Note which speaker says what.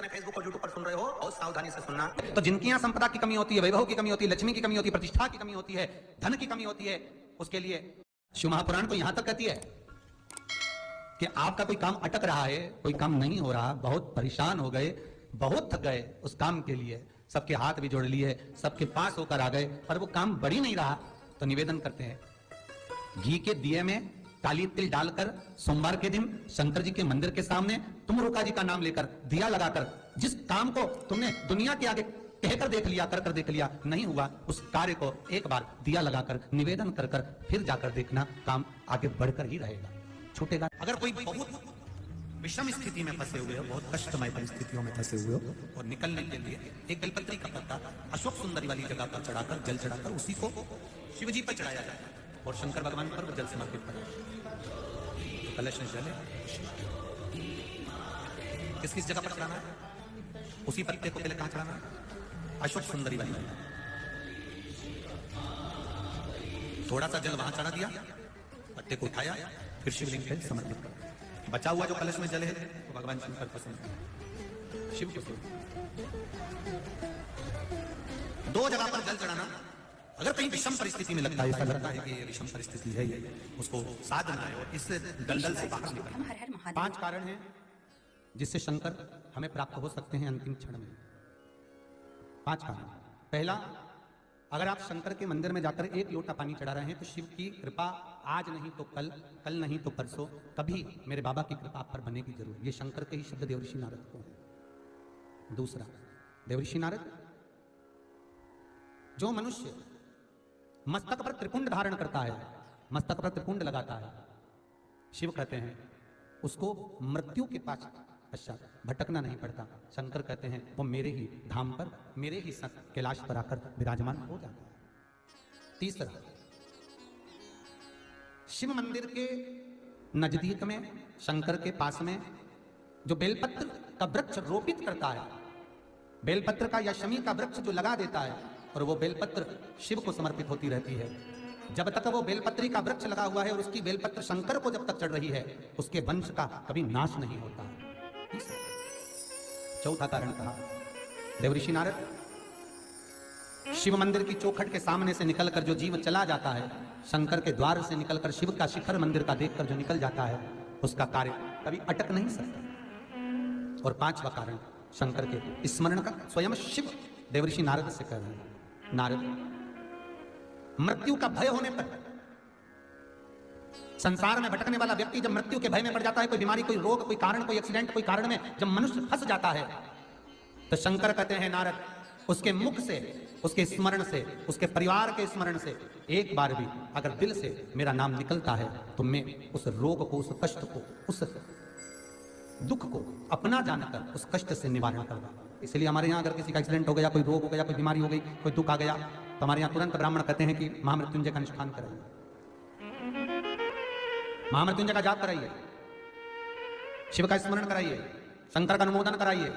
Speaker 1: में फेसबुक और यूट्यूब पर सुन रहे हो और सावधानी से सुनना। तो जिनकी यहाँ संपदा की कमी होती है, वैभव की कमी होती है, लक्ष्मी की कमी होती है, प्रतिष्ठा की कमी होती है, धन की कमी होती है, उसके लिए शिव महापुराण तो यहां तक कहती है कि आपका कोई काम अटक रहा है, कोई काम नहीं हो रहा, बहुत परेशान हो गए, बहुत थक गए उस काम के लिए, सबके हाथ भी जोड़ लिए, सबके पास होकर आ गए, पर वो काम बढ़ ही नहीं रहा, तो निवेदन करते हैं घी के दिए में काली तिल डालकर सोमवार के दिन शंकर जी के मंदिर के सामने तुम रुका जी का नाम लेकर दिया लगाकर, जिस काम को तुमने दुनिया के आगे कहकर देख लिया, कर देख लिया, नहीं हुआ, उस कार्य को एक बार दिया लगाकर निवेदन कर फिर जाकर देखना, काम आगे बढ़कर ही रहेगा, छूटेगा। अगर कोई बहुत विषम स्थिति में फंसे हुए हो, बहुत कष्टमय परिस्थितियों में फंसे हुए हो, और निकलने के लिए एक बेलपत्री का पत्ता अशोक सुंदरी वाली जगह पर चढ़ाकर, जल चढ़ाकर उसी को शिव जी पर चढ़ाया जाता है और शंकर भगवान पर जल समर्पित करा, तो कलश में जले किस किस जगह पर चढ़ाना है, उसी पत्ते को पहले कहां चढ़ाना है, अशोक सुंदरी वाली, थोड़ा सा जल वहां चढ़ा दिया, पत्ते को उठाया, फिर शिवलिंग पे समर्पित कर, बचा हुआ जो कलश में जल है तो भगवान शंकर पसंद, शिव को दो जगह पर जल चढ़ाना। अगर कहीं विषम परिस्थिति में लगता है, ऐसा लगता है कि ये विषम परिस्थिति है, ये उसको साधना है और इस दलदल से बाहर निकलना। 5 कारण हैं जिससे शंकर हमें प्राप्त हो सकते हैं अंतिम क्षण में। 5 कारण। पहला, अगर आप शंकर के मंदिर में जाकर एक लोटा पानी चढ़ा रहे हैं तो शिव की कृपा आज नहीं तो कल, कल नहीं तो परसों, कभी मेरे बाबा की कृपा आप पर बनेगी जरूर। ये शंकर के ही शब्द देवर्षि नारद को है। दूसरा, देवर्षि नारद, जो मनुष्य मस्तक पर त्रिपुंड धारण करता है, मस्तक पर त्रिपुंड लगाता है, शिव कहते हैं उसको मृत्यु के पश्चात भटकना नहीं पड़ता। शंकर कहते हैं वो मेरे ही धाम पर, मेरे ही संग कैलाश पर आकर विराजमान हो जाता है। तीसरा, शिव मंदिर के नजदीक में, शंकर के पास में जो बेलपत्र का वृक्ष रोपित करता है, बेलपत्र का या शमी का वृक्ष जो लगा देता है, और वो बेलपत्र शिव को समर्पित होती रहती है, जब तक वो बेलपत्री का वृक्ष लगा हुआ है और उसकी बेलपत्र शंकर को जब तक चढ़ रही है, उसके वंश का कभी नाश नहीं होता। चौथा कारण कहा देवर्षि नारद, शिव मंदिर की चौखट के सामने से निकलकर जो जीव चला जाता है, शंकर के द्वार से निकलकर शिव का शिखर मंदिर का देखकर जो निकल जाता है, उसका कार्य कभी अटक नहीं सकता। और 5वां कारण शंकर के स्मरण का स्वयं शिव देवर्षि नारद से कह रहे हैं, नारद, मृत्यु का भय होने पर, संसार में भटकने वाला व्यक्ति जब मृत्यु के भय में पड़ जाता है, कोई बीमारी, कोई रोग, कोई कारण, कोई एक्सीडेंट, कोई कारण में जब मनुष्य फंस जाता है, तो शंकर कहते हैं नारद, उसके मुख से, उसके स्मरण से, उसके परिवार के स्मरण से एक बार भी अगर दिल से मेरा नाम निकलता है तो मैं उस रोग को, उस कष्ट को, उस दुख को अपना जानकर उस कष्ट से निवारण करवा। इसलिए हमारे यहाँ अगर किसी का एक्सीडेंट हो गया, कोई रोग हो गया, कोई बीमारी हो गई, कोई दुख आ गया, तो हमारे यहाँ तुरंत ब्राह्मण कहते हैं कि महामृत्युंजय का अनुष्ठान कराइए, महामृत्युंजय का जाप कराइए, शिव का स्मरण कराइए, शंकर का अनुमोदन कराइए,